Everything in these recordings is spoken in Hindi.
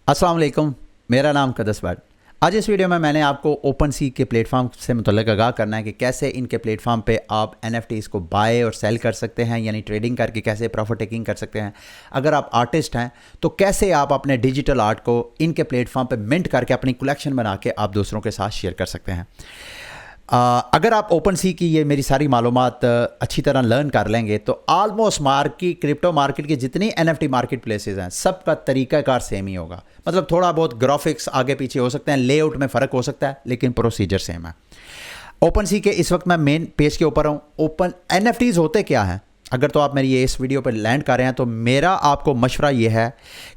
अस्सलाम वालेकुम। मेरा नाम कदस भट्ट। आज इस वीडियो में मैंने आपको ओपन सी के प्लेटफॉर्म से मुतल्लिक़ आगाह करना है कि कैसे इनके प्लेटफॉर्म पे आप NFTs को बाय और सेल कर सकते हैं, यानी ट्रेडिंग करके कैसे प्रॉफिट टेकिंग कर सकते हैं। अगर आप आर्टिस्ट हैं तो कैसे आप अपने डिजिटल आर्ट को इनके प्लेटफॉर्म पे मिंट करके अपनी कलेक्शन बना के आप दूसरों के साथ शेयर कर सकते हैं। अगर आप ओपन सी की ये मेरी सारी मालूमात अच्छी तरह लर्न कर लेंगे तो आलमोस्ट क्रिप्टो मार्केट की जितनी NFT मार्केट प्लेसेस हैं सबका तरीक़ाकार सेम ही होगा। मतलब थोड़ा बहुत ग्राफिक्स आगे पीछे हो सकते हैं, लेआउट में फ़र्क हो सकता है, लेकिन प्रोसीजर सेम है। ओपन सी के इस वक्त मैं मेन पेज के ऊपर हूँ। ओपन NFTs होते क्या हैं? अगर तो आप मेरी ये इस वीडियो पर लैंड कर रहे हैं तो मेरा आपको मशवरा ये है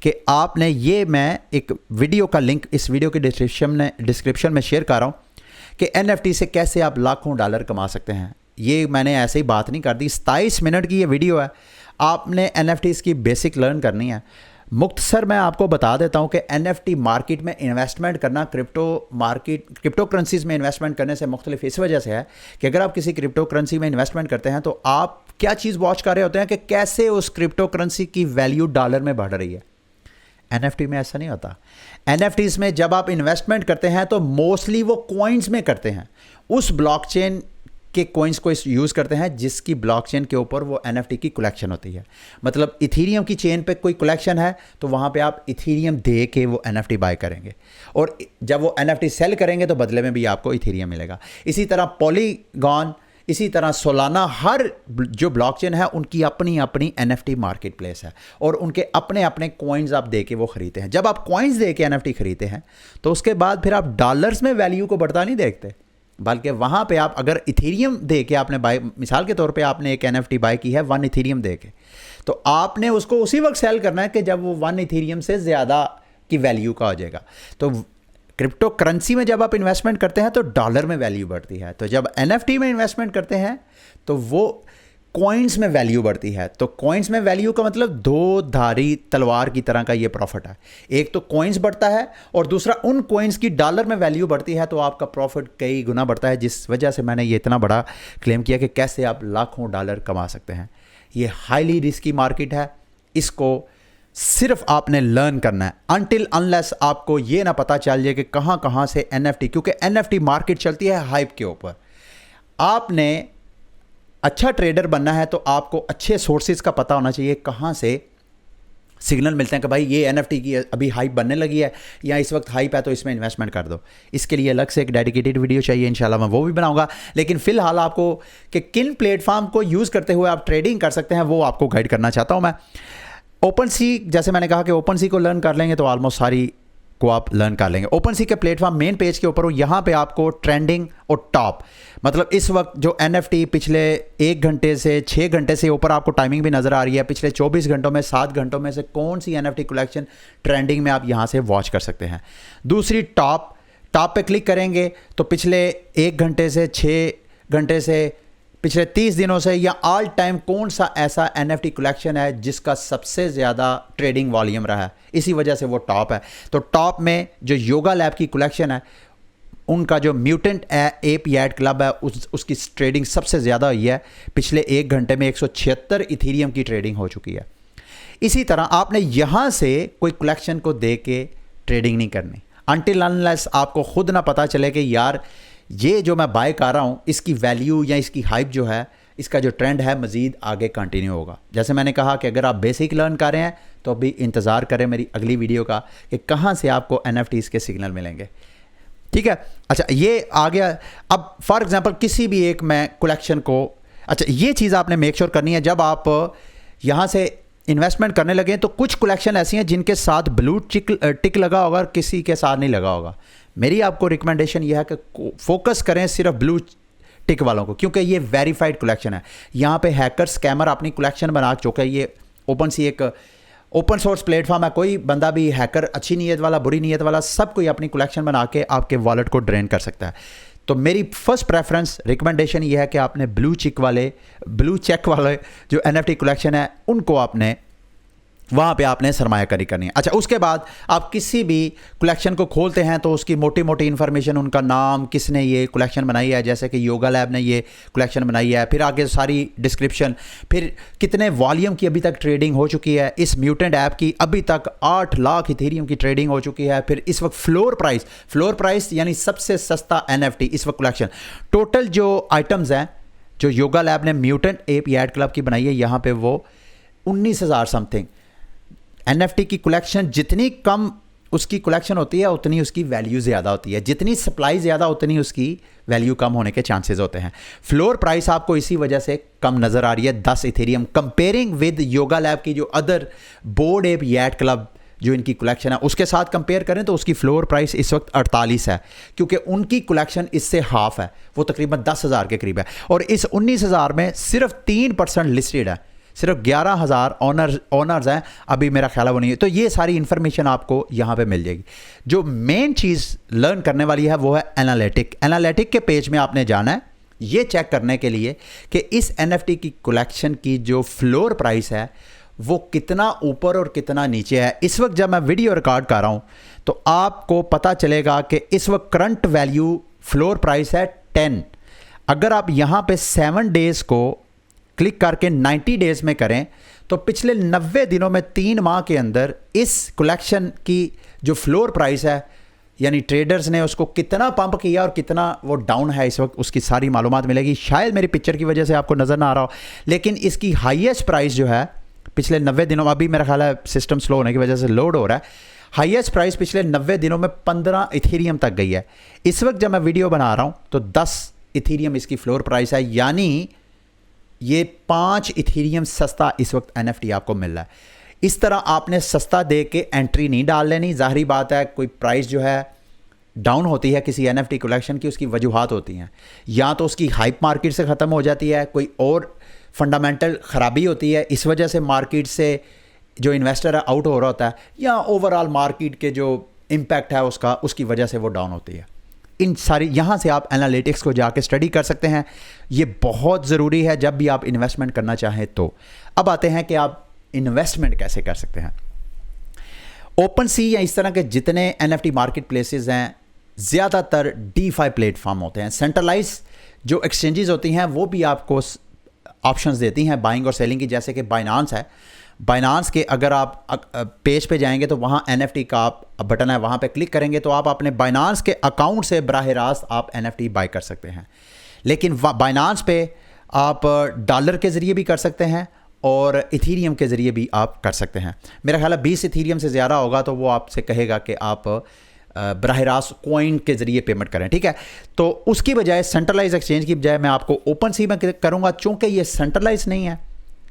कि आपने मैं एक वीडियो का लिंक इस वीडियो के डिस्क्रिप्शन में शेयर कर रहा हूँ कि NFT से कैसे आप लाखों डॉलर कमा सकते हैं। ये मैंने ऐसे ही बात नहीं कर दी, 27 मिनट की ये वीडियो है। आपने NFTs की बेसिक लर्न करनी है। मुख्तसर मैं आपको बता देता हूँ कि NFT मार्केट में इन्वेस्टमेंट करना क्रिप्टो करेंसीज में इन्वेस्टमेंट करने से मुख्तलिफ इस वजह से है कि अगर आप किसी क्रिप्टो करेंसी में इन्वेस्टमेंट करते हैं तो आप क्या चीज़ वॉच कर रहे होते हैं कि कैसे उस क्रिप्टो करेंसी की वैल्यू डॉलर में बढ़ रही है। NFT में ऐसा नहीं होता। NFTs में जब आप इन्वेस्टमेंट करते हैं तो मोस्टली वो कॉइन्स में करते हैं, उस ब्लॉकचेन के कॉइन्स को यूज़ करते हैं जिसकी ब्लॉकचेन के ऊपर वो NFT की कलेक्शन होती है। मतलब इथीरियम की चेन पे कोई कलेक्शन है तो वहाँ पे आप इथीरियम दे के वो NFT बाय करेंगे, और जब वो NFT सेल करेंगे तो बदले में भी आपको इथीरियम मिलेगा। इसी तरह पॉलीगॉन, इसी तरह सोलाना, हर जो ब्लॉकचेन है उनकी अपनी अपनी NFT मार्केट प्लेस है और उनके अपने अपने कॉइन्स आप दे के वो ख़रीदते हैं। जब आप कॉइन्स दे के NFT खरीदते हैं तो उसके बाद फिर आप डॉलर्स में वैल्यू को बढ़ता नहीं देखते, बल्कि वहाँ पे आप अगर इथीरियम दे के आपने बाय, मिसाल के तौर पे आपने एक NFT बाय की है 1 इथीरियम दे के, तो आपने उसको उसी वक्त सेल करना है कि जब वो 1 इथीरियम से ज़्यादा की वैल्यू का हो जाएगा। तो क्रिप्टो करेंसी में जब आप इन्वेस्टमेंट करते हैं तो डॉलर में वैल्यू बढ़ती है, तो जब NFT में इन्वेस्टमेंट करते हैं तो वो कॉइन्स में वैल्यू बढ़ती है। तो कॉइन्स में वैल्यू का मतलब दो धारी तलवार की तरह का ये प्रॉफिट है। एक तो कॉइन्स बढ़ता है और दूसरा उन कॉइन्स की डॉलर में वैल्यू बढ़ती है, तो आपका प्रॉफिट कई गुना बढ़ता है। जिस वजह से मैंने ये इतना बड़ा क्लेम किया कि कैसे आप लाखों डॉलर कमा सकते हैं। ये हाईली रिस्की मार्केट है, इसको सिर्फ आपने लर्न करना है अनटिल अनलेस आपको ये ना पता चल जाए कि कहाँ कहाँ से NFT, क्योंकि NFT मार्केट चलती है हाइप के ऊपर। आपने अच्छा ट्रेडर बनना है तो आपको अच्छे सोर्सेज का पता होना चाहिए, कहाँ से सिग्नल मिलते हैं कि भाई ये NFT की अभी हाइप बनने लगी है या इस वक्त हाइप है तो इसमें इन्वेस्टमेंट कर दो। इसके लिए अलग से एक डेडिकेटेड वीडियो चाहिए, इंशाल्लाह मैं वो भी बनाऊंगा। लेकिन फिलहाल आपको कि किन प्लेटफॉर्म को यूज़ करते हुए आप ट्रेडिंग कर सकते हैं वो आपको गाइड करना चाहता हूँ मैं। ओपन सी, जैसे मैंने कहा कि ओपन सी को लर्न कर लेंगे तो ऑलमोस्ट सारी को आप लर्न कर लेंगे। ओपन सी के प्लेटफॉर्म मेन पेज के ऊपर हो, यहाँ पे आपको ट्रेंडिंग और टॉप, मतलब इस वक्त जो NFT पिछले 1 घंटे से 6 घंटे से ऊपर आपको टाइमिंग भी नज़र आ रही है, पिछले 24 घंटों में 7 घंटों में से कौन सी NFT कलेक्शन ट्रेंडिंग में आप यहाँ से वॉच कर सकते हैं। दूसरी टॉप पे क्लिक करेंगे तो पिछले 1 घंटे से 6 घंटे से पिछले 30 दिनों से या ऑल टाइम कौन सा ऐसा NFT कलेक्शन है जिसका सबसे ज़्यादा ट्रेडिंग वॉल्यूम रहा है, इसी वजह से वो टॉप है। तो टॉप में जो योगा लैब की कलेक्शन है, उनका जो म्यूटेंट एप यार्ड क्लब है उसकी ट्रेडिंग सबसे ज़्यादा हुई है। पिछले 1 घंटे में 176 इथीरियम की ट्रेडिंग हो चुकी है। इसी तरह आपने यहाँ से कोई कलेक्शन को दे के ट्रेडिंग नहीं करनी अनटिल अनलेस आपको खुद ना पता चले कि यार ये जो मैं बाय कर रहा हूँ इसकी वैल्यू या इसकी हाइप जो है, इसका जो ट्रेंड है मज़ीद आगे कंटिन्यू होगा। जैसे मैंने कहा कि अगर आप बेसिक लर्न कर रहे हैं तो अभी इंतज़ार करें मेरी अगली वीडियो का कि कहाँ से आपको NFTs के सिग्नल मिलेंगे। ठीक है, अच्छा ये आ गया। अब फॉर एग्जांपल किसी भी एक मैं कलेक्शन को, अच्छा ये चीज़ आपने मेक श्योर करनी है जब आप यहाँ से इन्वेस्टमेंट करने लगे तो कुछ कलेक्शन ऐसी हैं जिनके साथ ब्लू टिक लगा होगा और किसी के साथ नहीं लगा होगा। मेरी आपको रिकमेंडेशन यह है कि फोकस करें सिर्फ ब्लू टिक वालों को, क्योंकि ये वेरीफाइड कलेक्शन है। यहाँ पे हैकर स्कैमर अपनी कलेक्शन बना चुके हैं। ये ओपन सी एक ओपन सोर्स प्लेटफॉर्म है, कोई बंदा भी हैकर अच्छी नीयत वाला बुरी नीयत वाला सब कोई अपनी कलेक्शन बना के आपके वॉलेट को ड्रेन कर सकता है। तो मेरी फर्स्ट प्रेफरेंस रिकमेंडेशन ये है कि आपने ब्लू चेक वाले जो NFT कलेक्शन है उनको आपने वहाँ पे आपने सरमायाकारी करनी है। अच्छा, उसके बाद आप किसी भी कलेक्शन को खोलते हैं तो उसकी मोटी मोटी इन्फॉर्मेशन, उनका नाम, किसने ये कलेक्शन बनाई है, जैसे कि योगा लैब ने ये कलेक्शन बनाई है, फिर आगे सारी डिस्क्रिप्शन, फिर कितने वॉल्यूम की अभी तक ट्रेडिंग हो चुकी है इस म्यूटेंट ऐप की, अभी तक 8 लाख इथेरियम की ट्रेडिंग हो चुकी है। फिर इस वक्त फ्लोर प्राइस यानी सबसे सस्ता NFT इस वक्त कलेक्शन, टोटल जो आइटम्स हैं जो योगा लैब ने म्यूटेंट एप यार्ड क्लब की बनाई है, यहाँ पे वो 19,000 समथिंग NFT की कलेक्शन। जितनी कम उसकी कलेक्शन होती है उतनी उसकी वैल्यू ज़्यादा होती है, जितनी सप्लाई ज़्यादा उतनी उसकी वैल्यू कम होने के चांसेस होते हैं। फ्लोर प्राइस आपको इसी वजह से कम नज़र आ रही है, 10 Ethereum, comparing with yoga lab की जो other board app yard club जो इनकी कलेक्शन है उसके साथ कंपेयर करें तो उसकी फ्लोर प्राइस इस वक्त 48 है, क्योंकि उनकी कलेक्शन इससे हाफ है, वो तकरीबन 10,000 के करीब है। और इस 19,000 में सिर्फ 3% लिस्टेड है, सिर्फ 11,000 ऑनर्स हैं, अभी मेरा ख्याल है वो नहीं है। तो ये सारी इन्फॉर्मेशन आपको यहाँ पे मिल जाएगी। जो मेन चीज़ लर्न करने वाली है वो है एनालिटिक के पेज में आपने जाना है ये चेक करने के लिए कि इस NFT की कलेक्शन की जो फ्लोर प्राइस है वो कितना ऊपर और कितना नीचे है। इस वक्त जब मैं वीडियो रिकॉर्ड कर रहा हूँ तो आपको पता चलेगा कि इस वक्त करंट वैल्यू फ्लोर प्राइस है 10। अगर आप यहाँ पे 7 डेज़ को क्लिक करके 90 डेज़ में करें तो पिछले 90 दिनों में 3 माह के अंदर इस कलेक्शन की जो फ्लोर प्राइस है यानी ट्रेडर्स ने उसको कितना पंप किया और कितना वो डाउन है इस वक्त, उसकी सारी मालूमात मिलेगी। शायद मेरी पिक्चर की वजह से आपको नज़र ना आ रहा हो, लेकिन इसकी हाईएस्ट प्राइस जो है पिछले 90 दिनों में, अभी मेरा ख्याल है सिस्टम स्लो होने की वजह से लोड हो रहा है, हाईएस्ट प्राइस पिछले 90 दिनों में 15 इथेरियम तक गई है। इस वक्त जब मैं वीडियो बना रहा हूँ तो 10 इथेरियम इसकी फ्लोर प्राइस है, यानी ये 5 इथेरियम सस्ता इस वक्त NFT आपको मिल रहा है। इस तरह आपने सस्ता दे के एंट्री नहीं डाल लेनी। ज़ाहिरी बात है कोई प्राइस जो है डाउन होती है किसी NFT कलेक्शन की, उसकी वजूहात होती हैं, या तो उसकी हाइप मार्केट से ख़त्म हो जाती है, कोई और फंडामेंटल ख़राबी होती है, इस वजह से मार्केट से जो इन्वेस्टर है आउट हो रहा होता है, या ओवरऑल मार्केट के जो इम्पैक्ट है उसकी वजह से वो डाउन होती है। इन सारी यहाँ से आप एनालिटिक्स को जाके स्टडी कर सकते हैं, ये बहुत ज़रूरी है जब भी आप इन्वेस्टमेंट करना चाहें। तो अब आते हैं कि आप इन्वेस्टमेंट कैसे कर सकते हैं। OpenSea या इस तरह के जितने NFT मार्केट प्लेसेस हैं ज़्यादातर DeFi प्लेटफॉर्म होते हैं। सेंट्रलाइज जो एक्सचेंजेस होती हैं वो भी आपको ऑप्शंस देती हैं बाइंग और सेलिंग की, जैसे कि बाइनांस है। बाइनांस के अगर आप पेज पे जाएंगे तो वहाँ NFT का आप बटन है, वहाँ पे क्लिक करेंगे तो आप अपने बाइनांस के अकाउंट से बराह रास्त आप NFT बाय कर सकते हैं। लेकिन बाइनांस पे आप डॉलर के ज़रिए भी कर सकते हैं और इथीरियम के ज़रिए भी आप कर सकते हैं। मेरा ख्याल है 20 इथीरियम से ज़्यादा होगा तो वो आपसे कहेगा कि आप बराह रास्त कॉइन के ज़रिए पेमेंट करें, ठीक है। तो उसकी बजाय सेंट्रलाइज एक्सचेंज की बजाय मैं आपको OpenSea में करूँगा, चूँकि ये सेंट्रलाइज नहीं है,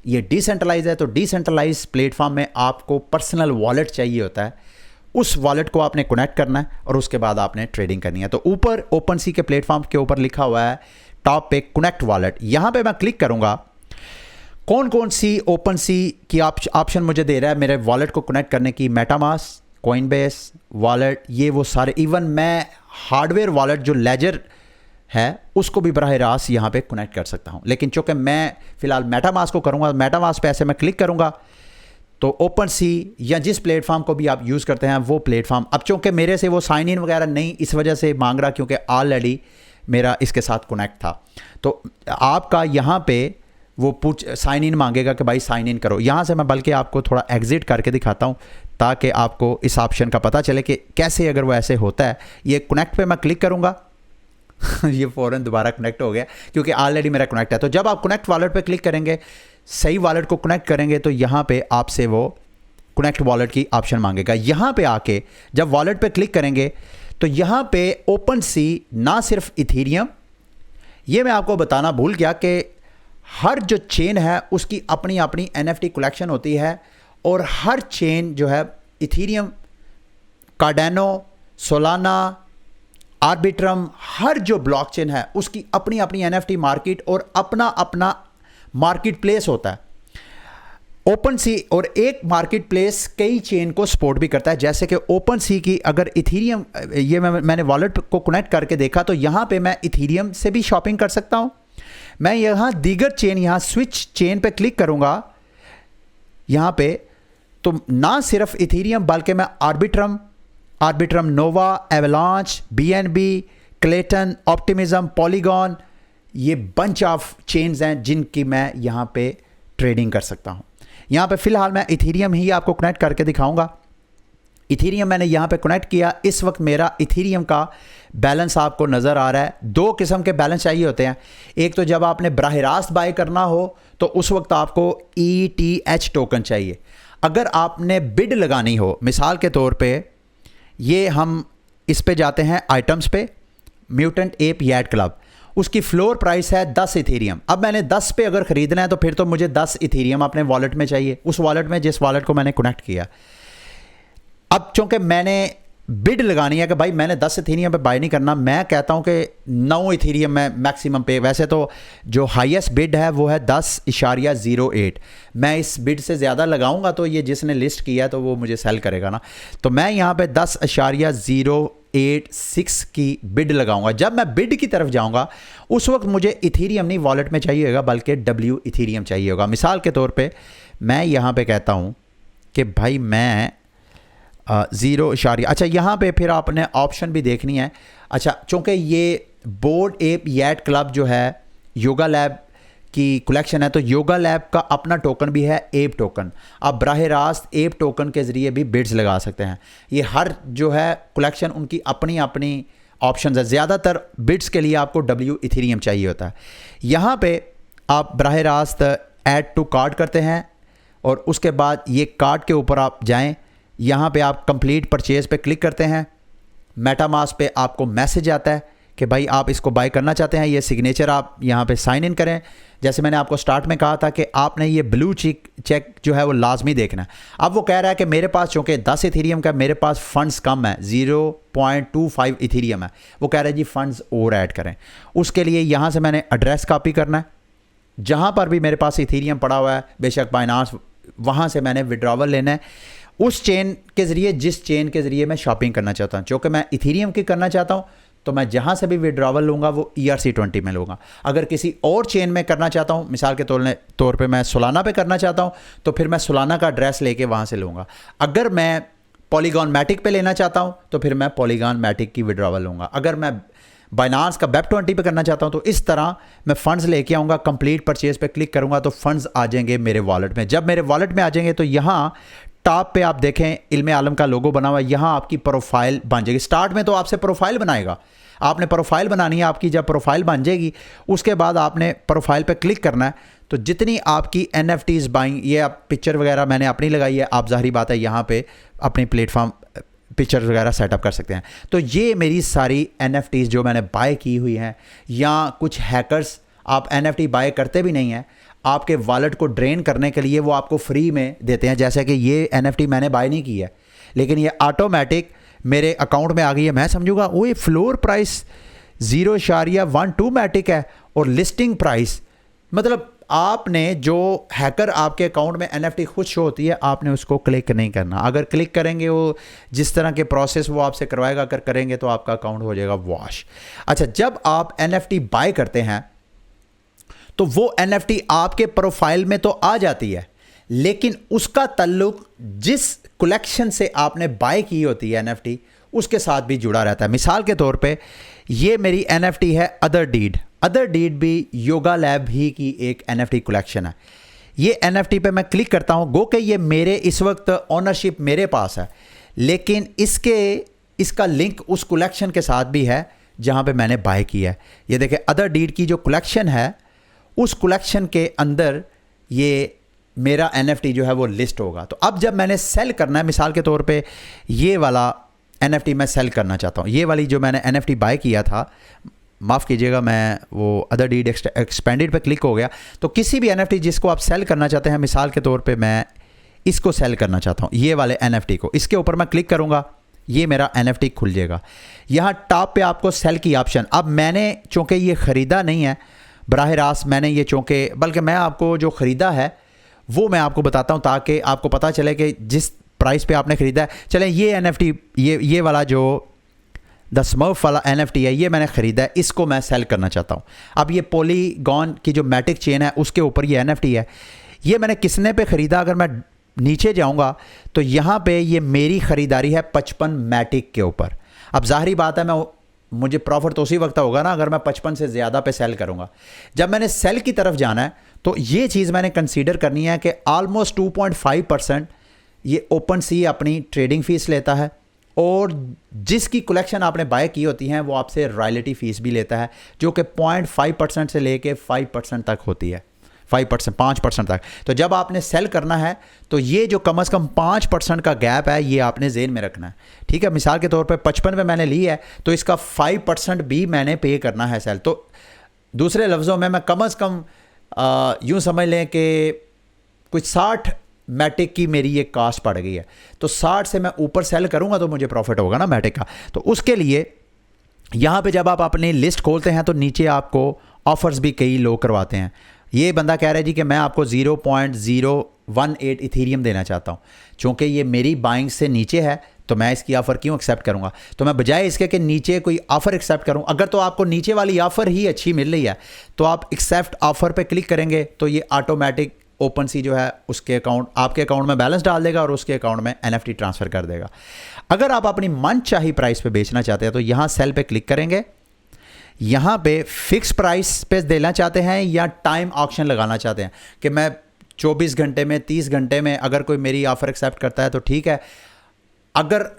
ये डिसेंट्रलाइज है। तो डिसेंट्रलाइज प्लेटफॉर्म में आपको पर्सनल वॉलेट चाहिए होता है, उस वॉलेट को आपने कनेक्ट करना है और उसके बाद आपने ट्रेडिंग करनी है। तो ऊपर OpenSea के प्लेटफॉर्म के ऊपर लिखा हुआ है टॉप पे कनेक्ट वॉलेट, यहाँ पे मैं क्लिक करूँगा। कौन कौन सी OpenSea की ऑप्शन मुझे दे रहा है मेरे वॉलेट को कनेक्ट करने की? मेटामास्क, कॉइनबेस वॉलेट, ये वो सारे, इवन मैं हार्डवेयर वॉलेट जो लेजर है उसको भी बराह रास्त यहाँ पे कनेक्ट कर सकता हूँ। लेकिन चूँकि मैं फ़िलहाल मेटामास्क को करूँगा, मेटामास्क पे ऐसे मैं क्लिक करूँगा तो OpenSea या जिस प्लेटफॉर्म को भी आप यूज़ करते हैं वो प्लेटफॉर्म, अब चूँकि मेरे से वो साइन इन वगैरह नहीं इस वजह से मांग रहा क्योंकि ऑलरेडी मेरा इसके साथ कनेक्ट था। तो आपका यहाँ पे वो साइन इन मांगेगा कि भाई साइन इन करो। यहाँ से मैं बल्कि आपको थोड़ा एग्जिट करके दिखाता हूँ ताकि आपको इस ऑप्शन का पता चले कि कैसे अगर वो ऐसे होता है। ये कनेक्ट पे मैं क्लिक करूँगा ये फ़ौरन दोबारा कनेक्ट हो गया क्योंकि ऑलरेडी मेरा कनेक्ट है। तो जब आप कनेक्ट वॉलेट पे क्लिक करेंगे, सही वॉलेट को कनेक्ट करेंगे तो यहाँ पे आपसे वो कनेक्ट वॉलेट की ऑप्शन मांगेगा। यहाँ पे आके जब वॉलेट पे क्लिक करेंगे तो यहाँ पे OpenSea ना सिर्फ इथीरियम, ये मैं आपको बताना भूल गया कि हर जो चेन है उसकी अपनी अपनी NFT कलेक्शन होती है और हर चेन जो है इथीरियम, कार्डेनो, सोलाना, आर्बिट्रम, हर जो ब्लॉकचेन है उसकी अपनी अपनी NFT मार्केट और अपना अपना मार्केट प्लेस होता है। OpenSea और एक मार्केट प्लेस कई चेन को सपोर्ट भी करता है, जैसे कि OpenSea की अगर इथीरियम, ये मैंने वॉलेट को कनेक्ट करके देखा तो यहाँ पे मैं इथीरियम से भी शॉपिंग कर सकता हूँ। मैं यहाँ दीगर चेन, यहाँ स्विच चेन पे क्लिक करूँगा, यहाँ पे तो ना सिर्फ इथीरियम बल्कि मैं Arbitrum Nova, Avalanche, BNB, Klaytn, Optimism, Polygon, ये बंच ऑफ चेन्स हैं जिनकी मैं यहाँ पे ट्रेडिंग कर सकता हूँ। यहाँ पे फ़िलहाल मैं इथीरियम ही आपको कनेक्ट करके दिखाऊंगा। इथीरियम मैंने यहाँ पे कनेक्ट किया। इस वक्त मेरा इथीरियम का बैलेंस आपको नज़र आ रहा है। दो किस्म के बैलेंस चाहिए होते हैं। एक तो जब आपने बराह रास्त बाय करना हो तो उस वक्त आपको ETH टोकन चाहिए। अगर आपने बिड लगानी हो, मिसाल के तौर पे ये हम इस पे जाते हैं आइटम्स पे, म्यूटेंट एप याट क्लब, उसकी फ्लोर प्राइस है 10 इथीरियम। अब मैंने 10 पे अगर ख़रीदना है तो फिर तो मुझे 10 इथीरियम अपने वॉलेट में चाहिए, उस वॉलेट में जिस वॉलेट को मैंने कनेक्ट किया। अब चूंकि मैंने बिड लगानी है कि भाई मैंने 10 इथीरियम पे बाय नहीं करना, मैं कहता हूं कि 9 इथीरियम में मैक्सिमम पे, वैसे तो जो हाईएस्ट बिड है वो है 10.08। मैं इस बिड से ज़्यादा लगाऊंगा तो ये जिसने लिस्ट किया है तो वो मुझे सेल करेगा ना, तो मैं यहाँ पे 10.086 की बिड लगाऊंगा। जब मैं बिड की तरफ जाऊंगा उस वक्त मुझे इथीरियम नहीं वॉलेट में चाहिए होगा बल्कि W इथीरियम चाहिए होगा। मिसाल के तौर पर मैं यहाँ पर कहता हूँ कि भाई मैं 0. अच्छा, यहाँ पे फिर आपने ऑप्शन भी देखनी है। अच्छा, चूँकि ये बोर्ड एप याट क्लब जो है योगा लैब की कलेक्शन है, तो योगा लैब का अपना टोकन भी है एप टोकन। आप बराह रास्त एप टोकन के ज़रिए भी बिड्स लगा सकते हैं। ये हर जो है कलेक्शन उनकी अपनी अपनी ऑप्शन है। ज़्यादातर बिड्स के लिए आपको W इथीरियम चाहिए होता है। यहाँ पे आप बराह रास्त ऐड टू कार्ड करते हैं और उसके बाद ये कार्ड के ऊपर आप जाएँ, यहाँ पे आप कंप्लीट परचेज़ पे क्लिक करते हैं। मेटामास्क पे आपको मैसेज आता है कि भाई आप इसको बाय करना चाहते हैं। ये सिग्नेचर आप यहाँ पे साइन इन करें। जैसे मैंने आपको स्टार्ट में कहा था कि आपने ये ब्लू चेक जो है वो लाजमी देखना है। अब वो कह रहा है कि मेरे पास चूँकि 10 इथीरियम का मेरे पास फ़ंड्स कम है, 0.25 इथीरियम है, वो कह रहा है जी फ़ंड्स और ऐड करें। उसके लिए यहाँ से मैंने एड्रेस कॉपी करना है। जहाँ पर भी मेरे पास इथीरियम पड़ा हुआ है, बेशक बाइनांस, वहाँ से मैंने विड्रॉवल लेना है उस चेन के ज़रिए जिस चेन के ज़रिए मैं शॉपिंग करना चाहता हूँ। चूँकि मैं इथीरियम की करना चाहता हूँ तो मैं जहाँ से भी विड्रॉवल लूँगा वो ERC20 में लूँगा। अगर किसी और चेन में करना चाहता हूँ, मिसाल के तौर पे मैं सोलाना पे करना चाहता हूँ, तो फिर मैं सोलाना का एड्रेस लेके वहाँ से लूँगा। अगर मैं पॉलीगॉन मैटिक पे लेना चाहता हूँ तो फिर मैं पॉलीगॉन मैटिक की विड्रॉवल लूँगा। अगर मैं बाइनांस का BEP20 पे करना चाहता हूँ तो इस तरह मैं फ़ंड्स लेके आऊँगा, कंप्लीट परचेज़ पे क्लिक करूँगा तो फ़ंड्स आ जाएंगे मेरे वॉलेट में। जब मेरे वॉलेट में आ जाएंगे तो यहाँ टॉप पे आप देखें इल्मे आलम का लोगो बना हुआ है, यहाँ आपकी प्रोफाइल बन जाएगी। स्टार्ट में तो आपसे प्रोफाइल बनाएगा, आपने प्रोफाइल बनानी है आपकी। जब प्रोफाइल बन जाएगी उसके बाद आपने प्रोफाइल पे क्लिक करना है, तो जितनी आपकी NFTs बाइंग, ये आप पिक्चर वगैरह मैंने अपनी लगाई है, आप ज़ाहिर बात है यहाँ पे अपनी प्लेटफॉर्म पिक्चर वगैरह सेटअप कर सकते हैं। तो ये मेरी सारी NFTs जो मैंने बाय की हुई हैं, या कुछ हैकर्स आप NFT बाय करते भी नहीं हैं, आपके वॉलेट को ड्रेन करने के लिए वो आपको फ्री में देते हैं। जैसे कि ये NFT मैंने बाय नहीं की है लेकिन ये ऑटोमेटिक मेरे अकाउंट में आ गई है। मैं समझूंगा वो फ्लोर प्राइस 0.12 मैटिक है और लिस्टिंग प्राइस, मतलब आपने जो हैकर आपके अकाउंट में NFT खुद शो होती है, आपने उसको क्लिक नहीं करना। अगर क्लिक करेंगे वो जिस तरह के प्रोसेस वो आपसे करवाएगा, अगर करेंगे तो आपका अकाउंट हो जाएगा वॉश। अच्छा, जब आप NFT बाय करते हैं तो वो NFT आपके प्रोफाइल में तो आ जाती है, लेकिन उसका ताल्लुक जिस कलेक्शन से आपने बाय की होती है NFT उसके साथ भी जुड़ा रहता है। मिसाल के तौर पे ये मेरी NFT है अदर डीड भी योगा लैब ही की एक NFT कलेक्शन है। ये NFT पे मैं क्लिक करता हूँ, गो कि ये मेरे इस वक्त ओनरशिप मेरे पास है, लेकिन इसका लिंक उस कलेक्शन के साथ भी है जहाँ पे मैंने बाय किया है। ये देखें, अदर डीड की जो कलेक्शन है उस कलेक्शन के अंदर ये मेरा NFT जो है वो लिस्ट होगा। तो अब जब मैंने सेल करना है, मिसाल के तौर पे ये वाला NFT मैं सेल करना चाहता हूँ, ये वाली जो मैंने NFT बाय किया था, माफ़ कीजिएगा मैं वो अदर डीड एक्सपेंडेड पे क्लिक हो गया। तो किसी भी NFT जिसको आप सेल करना चाहते हैं, मिसाल के तौर पे मैं इसको सेल करना चाहता हूँ, ये वाले NFT को, इसके ऊपर मैं क्लिक करूँगा, ये मेरा NFT खुल जाएगा। यहाँ टॉप पे आपको सेल की ऑप्शन, अब मैंने चूँकि ये ख़रीदा नहीं है बराह रास्त, मैंने ये चूँकि, बल्कि मैं आपको जो ख़रीदा है वो मैं आपको बताता हूँ ताकि आपको पता चले कि जिस प्राइस पे आपने ख़रीदा है। चलें, ये NFT ये वाला जो द स्मर्फ वाला NFT है, ये मैंने ख़रीदा है, इसको मैं सेल करना चाहता हूँ। अब ये पॉलीगॉन की जो मैटिक चेन है उसके ऊपर ये NFT है, ये मैंने किसने पे ख़रीदा, अगर मैं नीचे जाऊंगा तो यहाँ पे ये मेरी ख़रीदारी है 55 मैटिक के ऊपर। अब ज़ाहरी बात है मुझे प्रॉफिट तो उसी वक्त होगा ना अगर मैं 55 से ज़्यादा पे सेल करूँगा। जब मैंने सेल की तरफ जाना है तो ये चीज़ मैंने कंसीडर करनी है कि ऑलमोस्ट 2.5% ये ओपन सी अपनी ट्रेडिंग फ़ीस लेता है, और जिसकी कलेक्शन आपने बाय की होती हैं वो आपसे रॉयल्टी फ़ीस भी लेता है, जो कि 0.5% से लेके 5% तक होती है, 5% तक। तो जब आपने सेल करना है तो ये जो कम से कम 5% का गैप है ये आपने जेन में रखना है, ठीक है। मिसाल के तौर पे 55 में मैंने ली है तो इसका 5% भी मैंने पे करना है सेल। तो दूसरे लफ्ज़ों में मैं कम से कम यूँ समझ लें कि कुछ 60 मैटिक की मेरी ये कास्ट पड़ गई है, तो 60 से मैं ऊपर सेल करूँगा तो मुझे प्रॉफिट होगा ना मैटिक का। तो उसके लिए यहाँ पे जब आप अपनी लिस्ट खोलते हैं तो नीचे आपको ऑफ़र्स भी कई लोग करवाते हैं। ये बंदा कह रहा है जी कि मैं आपको 0.018 इथीरियम देना चाहता हूँ, चूँकि ये मेरी बाइंग से नीचे है तो मैं इसकी ऑफ़र क्यों एक्सेप्ट करूँगा। तो मैं बजाय इसके कि नीचे कोई ऑफ़र एक्सेप्ट करूँ, अगर तो आपको नीचे वाली ऑफ़र ही अच्छी मिल रही है तो आप एक्सेप्ट ऑफ़र पे क्लिक करेंगे तो ये ऑटोमेटिक ओपन सी जो है उसके अकाउंट आपके अकाउंट में बैलेंस डाल देगा और उसके अकाउंट में NFT ट्रांसफ़र कर देगा। अगर आप अपनी मनचाही प्राइस पे बेचना चाहते हैं तो यहाँ सेल पे क्लिक करेंगे, यहाँ पे फिक्स प्राइस पे देना चाहते हैं या टाइम ऑक्शन लगाना चाहते हैं कि मैं 24 घंटे में 30 घंटे में अगर कोई मेरी ऑफ़र एक्सेप्ट करता है तो ठीक है। अगर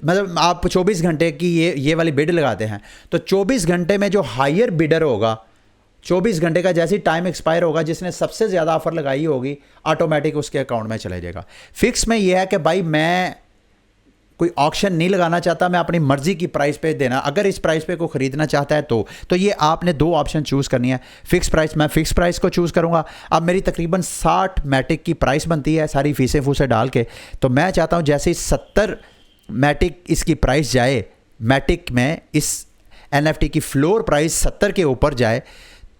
मतलब आप 24 घंटे की ये वाली बिड लगाते हैं तो 24 घंटे में जो हायर बिडर होगा, 24 घंटे का जैसे ही टाइम एक्सपायर होगा, जिसने सबसे ज़्यादा ऑफ़र लगाई होगी ऑटोमेटिक उसके अकाउंट में चले जाएगा। फिक्स में ये है कि भाई मैं कोई ऑक्शन नहीं लगाना चाहता, मैं अपनी मर्ज़ी की प्राइस पे देना, अगर इस प्राइस पे कोई ख़रीदना चाहता है तो ये आपने दो ऑप्शन चूज़ करनी है। फ़िक्स प्राइस, मैं फ़िक्स प्राइस को चूज़ करूँगा। अब मेरी तकरीबन 60 मैटिक की प्राइस बनती है सारी फ़ीसें फूसें डाल के, तो मैं चाहता हूँ जैसे ही 70 मैटिक इसकी प्राइस जाए, मैटिक में इस NFT की फ्लोर प्राइस 70 के ऊपर जाए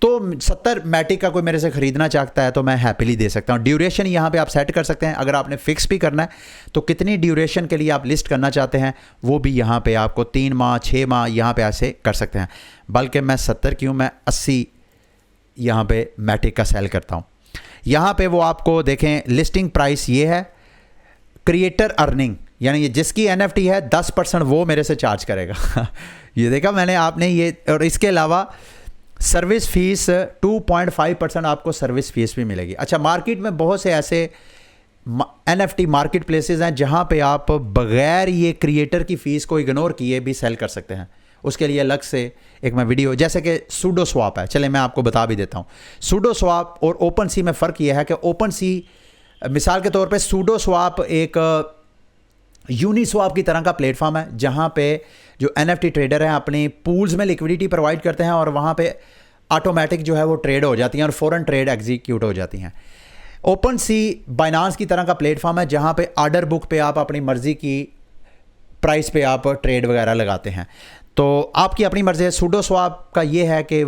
तो 70 मैटिक का कोई मेरे से ख़रीदना चाहता है तो मैं हैप्पीली दे सकता हूँ। ड्यूरेशन यहाँ पे आप सेट कर सकते हैं, अगर आपने फ़िक्स भी करना है तो कितनी ड्यूरेशन के लिए आप लिस्ट करना चाहते हैं वो भी यहाँ पे आपको 3 माह 6 माह यहाँ पे ऐसे कर सकते हैं। बल्कि मैं 70 क्यों, मैं 80 यहाँ पे मैटिक का सेल करता हूँ। यहाँ पे वो आपको देखें लिस्टिंग प्राइस ये है, क्रिएटर अर्निंग यानी ये जिसकी NFT है 10% वो मेरे से चार्ज करेगा ये देखा मैंने आपने ये। और इसके अलावा सर्विस फ़ीस 2.5% आपको सर्विस फ़ीस भी मिलेगी। अच्छा, मार्केट में बहुत से ऐसे NFT मार्केट प्लेसेस हैं जहां पे आप बग़ैर ये क्रिएटर की फ़ीस को इग्नोर किए भी सेल कर सकते हैं। उसके लिए अलग से एक मैं वीडियो, जैसे कि सूडो स्वैप है, चले मैं आपको बता भी देता हूं। सूडो स्वैप और ओपन सी में फ़र्क यह है कि ओपन सी मिसाल के तौर पे सूडो स्वैप एक यूनिस्वैप की तरह का प्लेटफॉर्म है जहां पे जो NFT ट्रेडर हैं अपनी पूल्स में लिक्विडिटी प्रोवाइड करते हैं और वहां पे ऑटोमेटिक जो है वो ट्रेड हो जाती हैं और फ़ौरन ट्रेड एग्जीक्यूट हो जाती हैं। ओपन सी बाइनांस की तरह का प्लेटफॉर्म है जहां पे ऑर्डर बुक पे आप अपनी मर्ज़ी की प्राइस पे आप ट्रेड वगैरह लगाते हैं, तो आपकी अपनी मर्ज़ी है। सूडो स्वैप का ये है कि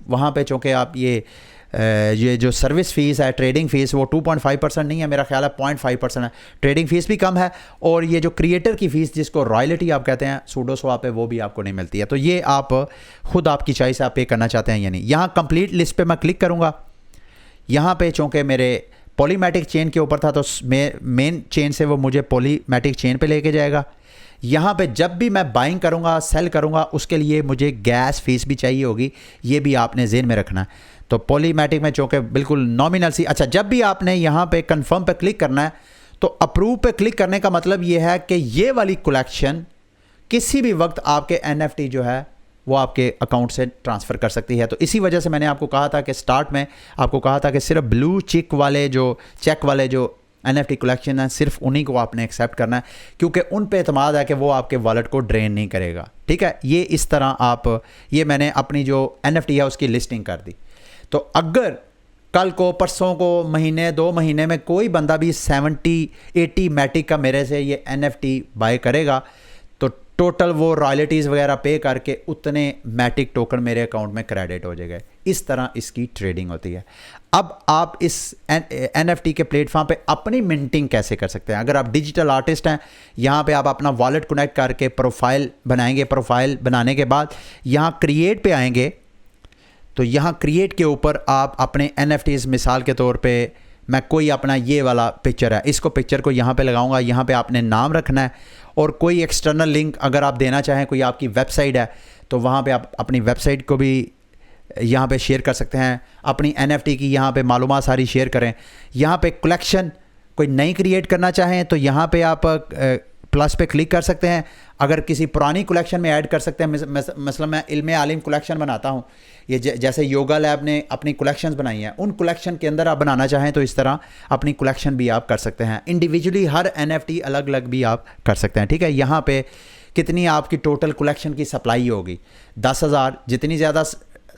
वहाँ पे चूँकि आप ये जो सर्विस फ़ीस है, ट्रेडिंग फ़ीस, वो 2.5% नहीं है, मेरा ख्याल है 0.5% है। ट्रेडिंग फ़ीस भी कम है और ये जो क्रिएटर की फ़ीस जिसको रॉयल्टी आप कहते हैं सूडो स्वैप पे, वो भी आपको नहीं मिलती है। तो ये आप ख़ुद आपकी चॉइस आप पे करना चाहते हैं या नहीं। यहाँ कंप्लीट लिस्ट पे मैं क्लिक करूँगा। यहाँ पे चूँकि मेरे पॉलीमेटिक चेन के ऊपर था तो मेन चेन से वो मुझे पॉलीमेटिक चेन पे लेके जाएगा। यहाँ पे जब भी मैं बाइंग करूँगा, सेल करूँगा, उसके लिए मुझे गैस फीस भी चाहिए होगी, ये भी आपने ज़हन में रखना है। तो पॉलीमेटिक में चूँकि बिल्कुल नॉमिनल सी। अच्छा, जब भी आपने यहाँ पे कंफर्म पे क्लिक करना है तो अप्रूव पे क्लिक करने का मतलब ये है कि ये वाली कलेक्शन किसी भी वक्त आपके NFT जो है वो आपके अकाउंट से ट्रांसफ़र कर सकती है। तो इसी वजह से मैंने आपको कहा था कि स्टार्ट में आपको कहा था कि सिर्फ ब्लू चेक वाले जो NFT कलेक्शन है सिर्फ उन्हीं को आपने एक्सेप्ट करना है, क्योंकि उन पे एतमाद है कि वो आपके वॉलेट को ड्रेन नहीं करेगा। ठीक है, ये इस तरह आप, ये मैंने अपनी जो NFT है उसकी लिस्टिंग कर दी। तो अगर कल को, परसों को, महीने 2 महीने में कोई बंदा भी 70-80 मैटिक का मेरे से ये NFT बाय करेगा तो टोटल वो रॉयल्टीज़ वगैरह पे करके उतने मैटिक टोकन मेरे अकाउंट में क्रेडिट हो जाएगा। इस तरह इसकी ट्रेडिंग होती है। अब आप इस NFT के प्लेटफॉर्म पे अपनी मिंटिंग कैसे कर सकते हैं? अगर आप डिजिटल आर्टिस्ट हैं, यहाँ पे आप अपना वॉलेट कनेक्ट करके प्रोफाइल बनाएंगे। प्रोफाइल बनाने के बाद यहाँ क्रिएट पे आएंगे तो यहाँ क्रिएट के ऊपर आप अपने NFTs, मिसाल के तौर पे मैं कोई अपना ये वाला पिक्चर है, इसको पिक्चर को यहाँ पे लगाऊंगा, यहाँ पे आपने नाम रखना है और कोई एक्सटर्नल लिंक अगर आप देना चाहें, कोई आपकी वेबसाइट है तो वहाँ पे आप अपनी वेबसाइट को भी यहाँ पे शेयर कर सकते हैं, अपनी NFT की यहाँ पे मालूमात सारी शेयर करें। यहाँ पे कलेक्शन कोई नई क्रिएट करना चाहें तो यहाँ पे आप प्लस पे क्लिक कर सकते हैं। अगर किसी पुरानी कलेक्शन में ऐड कर सकते हैं, मसलन मैं इल्म आलिम कलेक्शन बनाता हूँ, ये जैसे योगा लैब ने अपनी कलेक्शंस बनाई हैं, उन कलेक्शन के अंदर आप बनाना चाहें तो इस तरह अपनी कलेक्शन भी आप कर सकते हैं। इंडिविजुअली हर NFT अलग अलग भी आप कर सकते हैं, ठीक है। यहाँ पे कितनी आपकी टोटल कलेक्शन की सप्लाई होगी, 10,000। जितनी ज़्यादा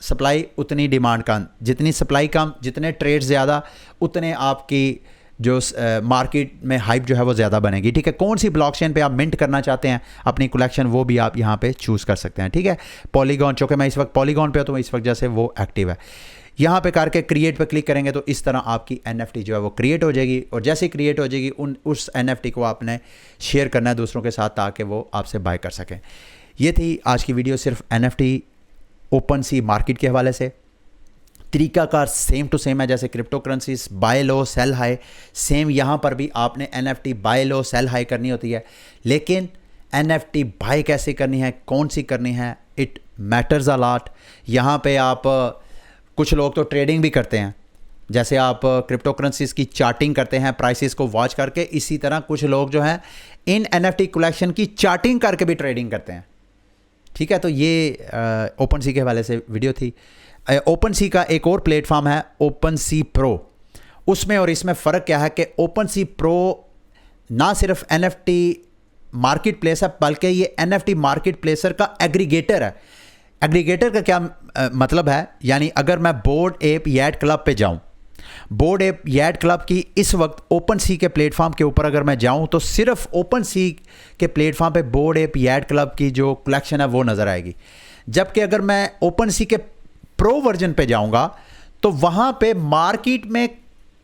सप्लाई उतनी डिमांड कम, जितनी सप्लाई कम, जितने ट्रेड ज़्यादा, उतने आपकी जो मार्केट में हाइप जो है वो ज़्यादा बनेगी, ठीक है। कौन सी ब्लॉकचेन पे आप मिंट करना चाहते हैं अपनी कलेक्शन, वो भी आप यहाँ पे चूज़ कर सकते हैं, ठीक है। पॉलीगॉन, चूँकि मैं इस वक्त पॉलीगॉन पे हूँ तो इस वक्त जैसे वो एक्टिव है, यहाँ पे करके क्रिएट पे क्लिक करेंगे तो इस तरह आपकी NFT जो है वो क्रिएट हो जाएगी। और जैसे ही क्रिएट हो जाएगी उस NFT को आपने शेयर करना है दूसरों के साथ ताकि वो आपसे बाय कर सकें। ये थी आज की वीडियो सिर्फ NFT OpenSea मार्केट के हवाले से। तरीकाकार सेम टू सेम है, जैसे क्रिप्टो करेंसीज बाय लो सेल हाई, सेम यहाँ पर भी आपने NFT बाय लो सेल हाई करनी होती है। लेकिन NFT बाय कैसे करनी है, कौन सी करनी है, इट मैटर्स अ लॉट। यहाँ पे आप कुछ लोग तो ट्रेडिंग भी करते हैं, जैसे आप क्रिप्टो करेंसीज की चार्टिंग करते हैं प्राइसेस को वॉच करके, इसी तरह कुछ लोग जो हैं इन NFT कलेक्शन की चार्टिंग करके भी ट्रेडिंग करते हैं, ठीक है। तो ये OpenSea के हवाले से वीडियो थी। OpenSea का एक और प्लेटफॉर्म है OpenSea Pro। उसमें और इसमें फ़र्क क्या है कि OpenSea Pro ना सिर्फ NFT मार्केट प्लेस है बल्कि ये NFT मार्केट प्लेसर का एग्रीगेटर है। एग्रीगेटर का क्या मतलब है, यानी अगर मैं बोर्ड एप याट क्लब पे जाऊं, बोर्ड एप याट क्लब की इस वक्त OpenSea के प्लेटफॉर्म के ऊपर अगर मैं जाऊं तो सिर्फ OpenSea के प्लेटफॉर्म पे बोर्ड एप याट क्लब की जो कलेक्शन है वो नज़र आएगी। जबकि अगर मैं OpenSea के प्रो वर्जन पे जाऊंगा तो वहां पे मार्केट में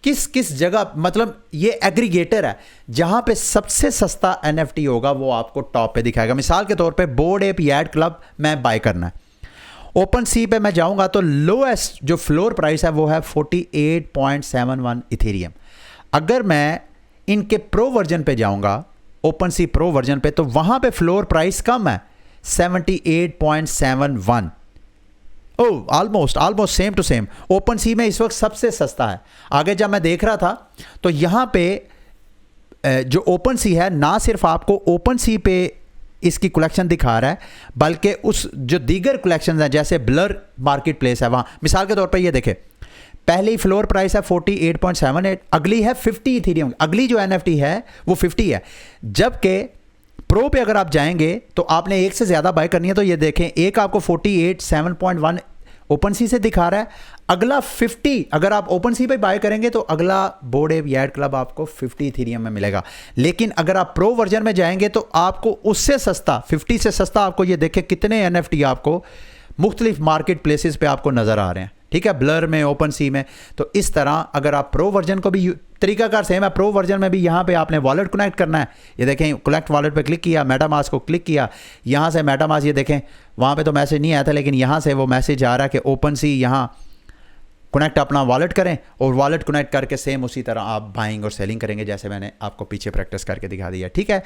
किस किस जगह, मतलब ये एग्रीगेटर है, जहां पे सबसे सस्ता NFT होगा वो आपको टॉप पे दिखाएगा। मिसाल के तौर पे बोर्ड एप याट क्लब में बाय करना है, OpenSea पे मैं जाऊंगा तो लोएस्ट जो फ्लोर प्राइस है वो है 48.71 इथेरियम। अगर मैं इनके प्रो वर्जन पे जाऊंगा OpenSea प्रो वर्जन पे तो वहां पे फ्लोर प्राइस कम है 78.71। Almost same to same. OpenSea में इस वक्त सबसे सस्ता है। आगे जब मैं देख रहा था तो यहाँ पे जो OpenSea है ना सिर्फ आपको OpenSea पे इसकी कलेक्शन दिखा रहा है बल्कि उस जो दीगर कलेक्शन है जैसे ब्लर मार्केट प्लेस है वहाँ, मिसाल के तौर पे ये देखें, पहली फ्लोर प्राइस है 48.78, अगली है 50 इथेरियम, अगली जो NFT है वो 50 है। जबकि प्रो पे अगर आप जाएंगे तो आपने एक से ज़्यादा बाय करनी है तो ये देखें, एक आपको 47.1 OpenSea से दिखा रहा है, अगला 50 अगर आप OpenSea पे बाय करेंगे तो अगला बोर्ड एप याट क्लब आपको 50 इथेरियम में मिलेगा। लेकिन अगर आप प्रो वर्जन में जाएंगे तो आपको उससे सस्ता, 50 से सस्ता आपको ये देखें कितने NFT आपको मुख्तलिफ मार्केट प्लेसेस पे आपको नज़र आ रहे हैं, ठीक है, ब्लर में, OpenSea में। तो इस तरह अगर आप प्रो वर्जन को भी, तरीकाकार सेम है, प्रो वर्जन में भी यहाँ पे आपने वॉलेट कनेक्ट करना है। ये देखें, कलेक्ट वॉलेट पे क्लिक किया, मेटामास्क को क्लिक किया, यहाँ से मेटामास्क, ये देखें वहाँ पे तो मैसेज नहीं आया था लेकिन यहाँ से वो मैसेज आ रहा है कि OpenSea यहाँ कनेक्ट अपना वॉलेट करें, और वॉलेट कनेक्ट करके सेम उसी तरह आप बाइंग और सेलिंग करेंगे जैसे मैंने आपको पीछे प्रैक्टिस करके दिखा दिया, ठीक है।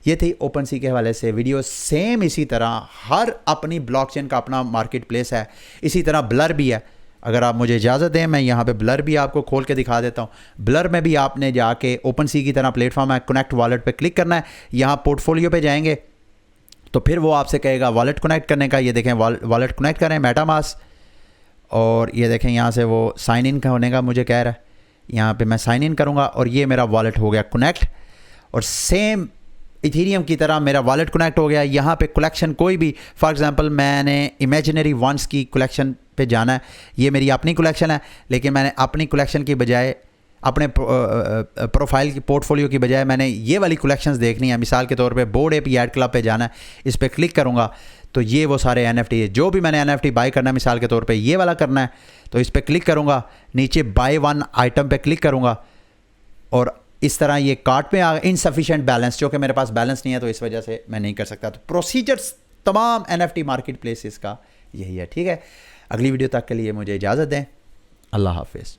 ये थी OpenSea के हवाले से वीडियो। सेम इसी तरह हर अपनी ब्लॉकचेन का अपना मार्केट प्लेस है, इसी तरह ब्लर भी है। अगर आप मुझे इजाज़त दें मैं यहाँ पे ब्लर भी आपको खोल के दिखा देता हूँ। ब्लर में भी आपने जाके OpenSea की तरह प्लेटफॉर्म है, कनेक्ट वॉलेट पे क्लिक करना है, यहाँ पोर्टफोलियो पे जाएंगे तो फिर वो आपसे कहेगा वॉलेट कनेक्ट करने का। ये देखें वॉलेट कनेक्ट करें मेटामास्क, और ये देखें यहाँ से वो साइन इन होने का मुझे कह रहा है, यहाँ पे मैं साइन इन करूँगा और ये मेरा वॉलेट हो गया कनेक्ट, और सेम इथेरियम की तरह मेरा वॉलेट कनेक्ट हो गया। यहाँ पे कलेक्शन कोई भी, फॉर एग्जांपल मैंने इमेजिनरी वंस की कलेक्शन पे जाना है, ये मेरी अपनी कलेक्शन है लेकिन मैंने अपनी कलेक्शन की बजाय, अपने प्रोफाइल की पोर्टफोलियो की बजाय मैंने ये वाली कलेक्शंस देखनी है। मिसाल के तौर पे बोर्ड एप याट क्लब पे जाना है, इस पर क्लिक करूँगा तो ये वो सारे NFT है, जो भी मैंने NFT बाय करना है, मिसाल के तौर पे ये वाला करना है तो इस पर क्लिक करूँगा, नीचे बाय वन आइटम पे क्लिक करूँगा और इस तरह ये कार्ट में आ गया। इनसफिशिएंट बैलेंस, जो कि मेरे पास बैलेंस नहीं है तो इस वजह से मैं नहीं कर सकता। तो प्रोसीजर्स तमाम NFT मार्केट प्लेसेस का यही है, ठीक है। अगली वीडियो तक के लिए मुझे इजाज़त दें। अल्लाह हाफिज़।